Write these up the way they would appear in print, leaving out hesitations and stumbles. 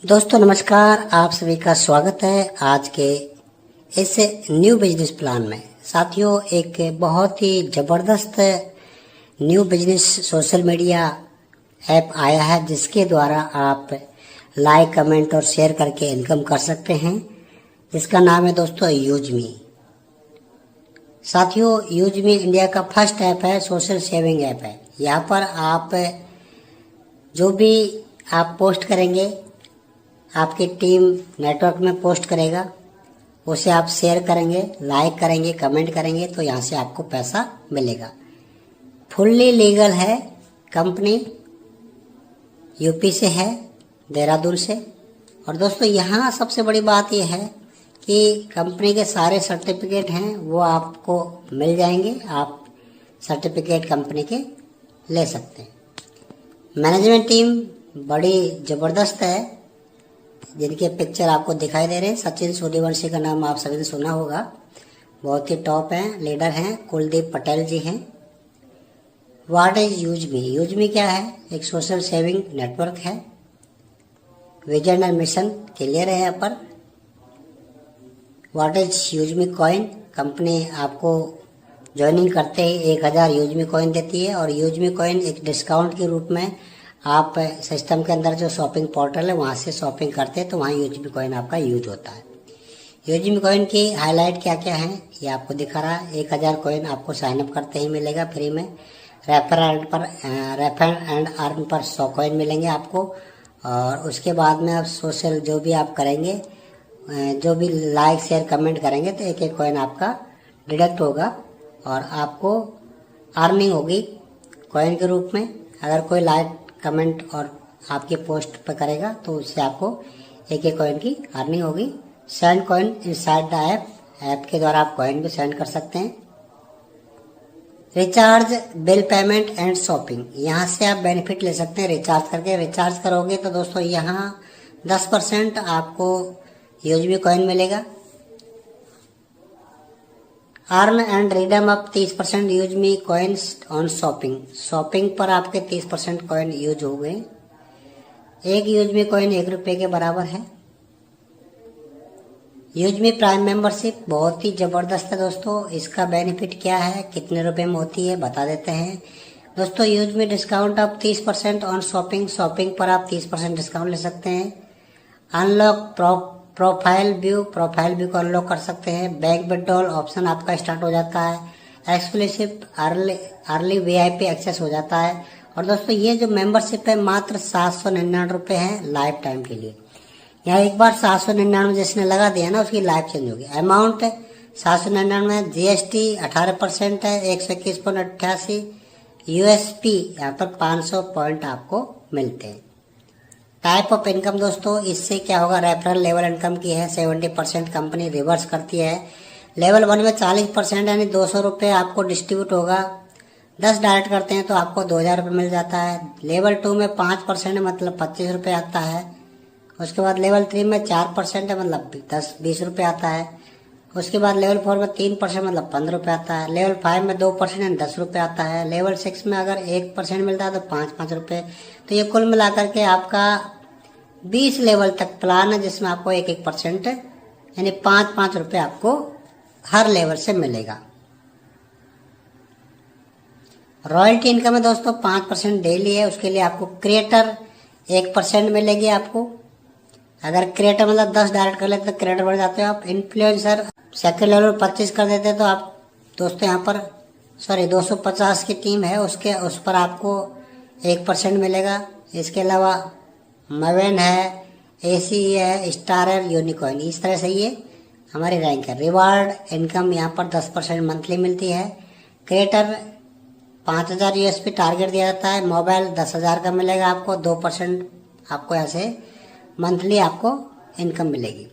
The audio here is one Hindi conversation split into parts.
दोस्तों नमस्कार, आप सभी का स्वागत है आज के इस न्यू बिजनेस प्लान में। साथियों, एक बहुत ही ज़बरदस्त new business social media app आया है जिसके द्वारा आप लाइक, कमेंट और शेयर करके इनकम कर सकते हैं, जिसका नाम है दोस्तों यूजमी। साथियों, यूजमी इंडिया का फर्स्ट ऐप है, सोशल सेविंग ऐप है। यहाँ पर आप जो भी आप पोस्ट करेंगे, आपकी टीम नेटवर्क में पोस्ट करेगा, उसे आप शेयर करेंगे, लाइक करेंगे, कमेंट करेंगे तो यहाँ से आपको पैसा मिलेगा। फुल्ली लीगल है, कंपनी यूपी से है, देहरादून से। और दोस्तों यहाँ सबसे बड़ी बात यह है कि कंपनी के सारे सर्टिफिकेट हैं वो आपको मिल जाएंगे, आप सर्टिफिकेट कंपनी के ले सकते हैं। मैनेजमेंट टीम बड़ी ज़बरदस्त है, जिनके पिक्चर आपको दिखाई दे रहे हैं। सचिन सूर्यवंशी का नाम आप सभी ने सुना होगा, बहुत ही टॉप हैं, लीडर हैं। कुलदीप पटेल जी हैं। What is यूजमी? यूजमी क्या है? एक सोशल सेविंग नेटवर्क है। विजन और मिशन क्लियर है यहाँ पर। What is UseMe coin? Company आपको ज्वाइनिंग करते ही 1000 यूजमी कॉइन देती है, और यूजमी कॉइन एक डिस्काउंट के रूप में आप सिस्टम के अंदर जो शॉपिंग पोर्टल है वहाँ से शॉपिंग करते हैं तो वहाँ यूजमी कॉइन आपका यूज होता है। यूजमी कॉइन की हाईलाइट क्या क्या है ये आपको दिखा रहा है। 1000 कॉइन आपको साइनअप करते ही मिलेगा फ्री में। रेफर एंड अर्न पर 100 कॉइन मिलेंगे आपको। और उसके बाद में आप सोशल जो भी आप करेंगे, जो भी लाइक शेयर कमेंट करेंगे तो 1 कॉइन आपका डिडक्ट होगा और आपको अर्निंग होगी कॉइन के रूप में। अगर कोई लाइक कमेंट और आपके पोस्ट पर करेगा तो उससे आपको 1 कॉइन की अर्निंग होगी। Send coin inside the app के द्वारा आप कॉइन भी सेंड कर सकते हैं। Recharge, bill payment and shopping, यहाँ से आप बेनिफिट ले सकते हैं रिचार्ज करके। रिचार्ज करोगे तो दोस्तों यहाँ 10% आपको यूजमी कॉइन मिलेगा। Earn and redeem up 30% UseMe coins on shopping. Shopping पर आपके 30% कॉइन यूज हो गए। 1 यूजमी कॉइन 1 रुपये के बराबर है। यूजमी प्राइम मेंबरशिप बहुत ही ज़बरदस्त है दोस्तों। इसका बेनिफिट क्या है, कितने रुपए में होती है, बता देते हैं दोस्तों। यूजमी डिस्काउंट आप 30% ऑन शॉपिंग। शॉपिंग पर आप 30% डिस्काउंट ले सकते हैं। अनलॉक प्रोफाइल व्यू को अनलॉक कर सकते हैं। बैंक विड्रॉल ऑप्शन आपका स्टार्ट हो जाता है। एक्सक्लूसिव अर्ली वीआईपी एक्सेस हो जाता है। और दोस्तों ये जो मेंबरशिप है मात्र 799 रुपये है लाइफ टाइम के लिए। यहाँ एक बार 799 जिसने लगा दिया ना उसकी लाइफ चेंज होगी। अमाउंट 799, जीएसटी 18% है, 121.88 यूएसपी यहाँ पर 500 पॉइंट आपको मिलते हैं। टाइप ऑफ इनकम दोस्तों, इससे क्या होगा, रेफरल लेवल इनकम की है 70% कंपनी रिवर्स करती है। लेवल 1 में 40% यानी 200 रुपये आपको डिस्ट्रीब्यूट होगा। 10 डायरेक्ट करते हैं तो आपको 2000 रुपये मिल जाता है। लेवल 2 में 5% मतलब 25 रुपये आता है। उसके बाद लेवल 3 में 4% है मतलब 20 रुपये आता है। उसके बाद लेवल 4 में 3% मतलब 15 रुपये आता है। लेवल 5 में 2% यानी 10 रुपये आता है। लेवल 6 में अगर 1% मिलता है तो 5 रुपये। तो ये कुल मिलाकर के आपका 20 लेवल तक प्लान है जिसमें आपको 1% यानी 5 रुपये आपको हर लेवल से मिलेगा। रॉयल्टी इनकम है दोस्तों 5% डेली है। उसके लिए आपको क्रिएटर 1% मिलेगी आपको। अगर क्रिएटर मतलब 10 डायरेक्ट कर लेते तो क्रिएटर बढ़ जाते हो आप। इन्फ्लुएंसर सेकेंड लेवल 25 कर देते तो आप दोस्तों यहाँ पर 250 की टीम है उस पर आपको 1% मिलेगा। इसके अलावा मवेन है, एसी है, स्टार है, यूनिकॉइन, इस तरह से ये हमारी रैंक है। रिवार्ड इनकम यहाँ पर 10% मंथली मिलती है। क्रिएटर 5000 यूएसपी टारगेट दिया जाता है। मोबाइल 10,000 का मिलेगा आपको। 2% आपको यहाँ से मंथली आपको इनकम मिलेगी।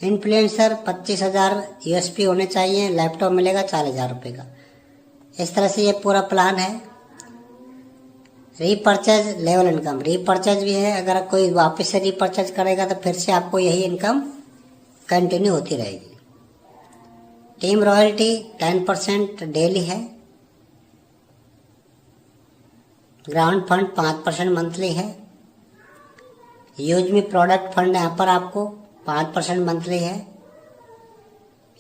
इन्फ्लुएंसर 25,000 यूएसपी होने चाहिए। लैपटॉप मिलेगा 4000 रुपये का। इस तरह से ये पूरा प्लान है। रीपर्चेज लेवल इनकम, रीपर्चेज भी है। अगर कोई वापस से रीपर्चेज करेगा तो फिर से आपको यही इनकम कंटिन्यू होती रहेगी। टीम रॉयल्टी 10% डेली है। ग्राउंड फंड 5% मंथली है। यूज मी प्रोडक्ट फंड यहाँ पर आपको 5% मंथली है।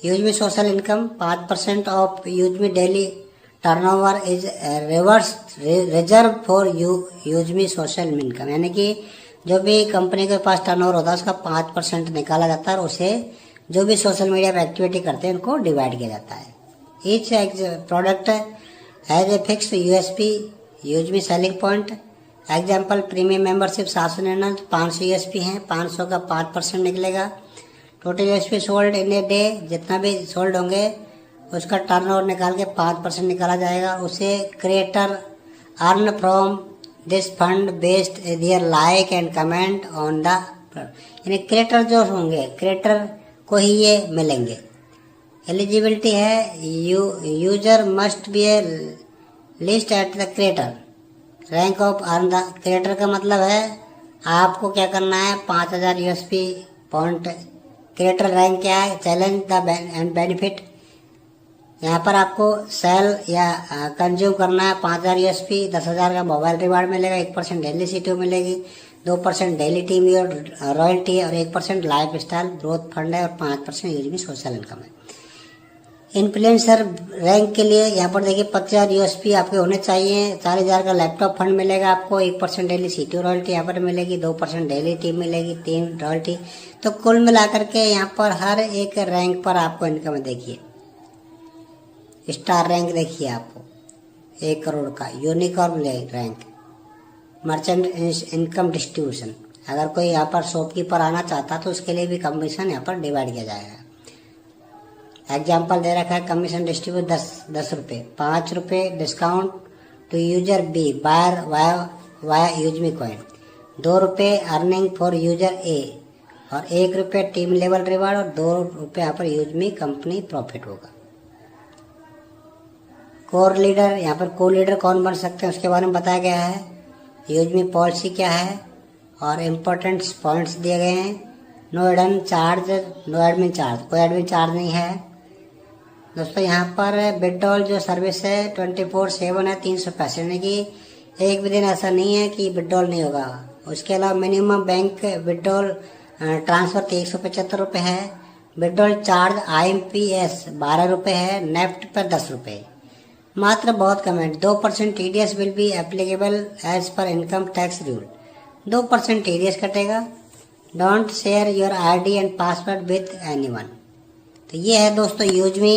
Use me social income 5% of use me daily turnover is reserve for use me social income, यानी कि जो भी कंपनी के पास टर्नओवर होता है उसका 5% निकाला जाता है और उसे जो भी सोशल मीडिया पे एक्टिविटी करते हैं उनको डिवाइड किया जाता है। Each product has a fix USP use me selling point. Example premium membership 799 500 USP हैं, 500 का 5% निकलेगा। Total USP sold in a day, जितना भी सोल्ड होंगे उसका टर्नओवर निकाल के 5% निकाला जाएगा। उसे creator earn from this fund based their like and comment on the, यानी क्रिएटर जो होंगे क्रिएटर को ही ये मिलेंगे। एलिजिबिलिटी है user must be a list at the creator rank of earn the, creator का मतलब है आपको क्या करना है 5000 यूएसपी पॉइंट। क्रिएटर रैंक क्या है, चैलेंज द एंड बेनिफिट, यहाँ पर आपको सेल या कंज्यूम करना है 5000 यूएसपी, 10,000 का मोबाइल रिवार्ड मिलेगा, 1% डेली सीटू मिलेगी, 2% डेली टीम और रॉयल्टी और 1% लाइफ स्टाइल ग्रोथ फंड है और 5% यूज में सोशल इनकम है। इन्फ्लुएंसर रैंक के लिए यहाँ पर देखिए 50,000 यूएसपी आपके होने चाहिए, 40,000 का लैपटॉप फंड मिलेगा आपको, 1% डेली सीटू रॉयल्टी यहाँ पर मिलेगी, 2% डेली टीम मिलेगी, 3 रॉयल्टी। तो कुल मिलाकर के यहाँ पर हर एक रैंक पर आपको इनकम देखिए। स्टार रैंक देखिए आपको 1 करोड़ का, unicorn rank, merchant income distribution, अगर कोई यहाँ पर शॉपकीपर आना चाहता तो उसके लिए भी कमीशन यहाँ पर डिवाइड किया जाएगा। एग्जाम्पल दे रखा है कमीशन डिस्ट्रीब्यूट 10 रुपये, 5 रुपये discount to user be buyer via use me coin, 2 रुपये अर्निंग फॉर यूजर ए और 1 रुपये टीम लेवल रिवार्ड और 2 रुपये यहाँ पर यूज मी कंपनी प्रॉफिट होगा। कोर लीडर, यहाँ पर को लीडर कौन बन सकते हैं उसके बारे में बताया गया है। यूज मी पॉलिसी क्या है और इम्पोर्टेंट पॉइंट्स दिए गए हैं। No admin charge, no admin charge, कोई एडमिन चार्ज नहीं है। दोस्तों यहाँ पर विड्रॉल जो सर्विस है 24/7 है, 365, यानी कि एक भी दिन ऐसा नहीं है कि विड्रॉल नहीं होगा। उसके अलावा मिनिमम बैंक विड्रॉल ट्रांसफर 175 रुपये है। विड्रॉल चार्ज IMPS 12 रुपये है, नेफ्ट पर 10 रुपये। मात्र बहुत comment, 2% TDS will be applicable as per income tax rule, 2% TDS कटेगा। Don't share your ID and password with anyone. तो ये है दोस्तों यूज मी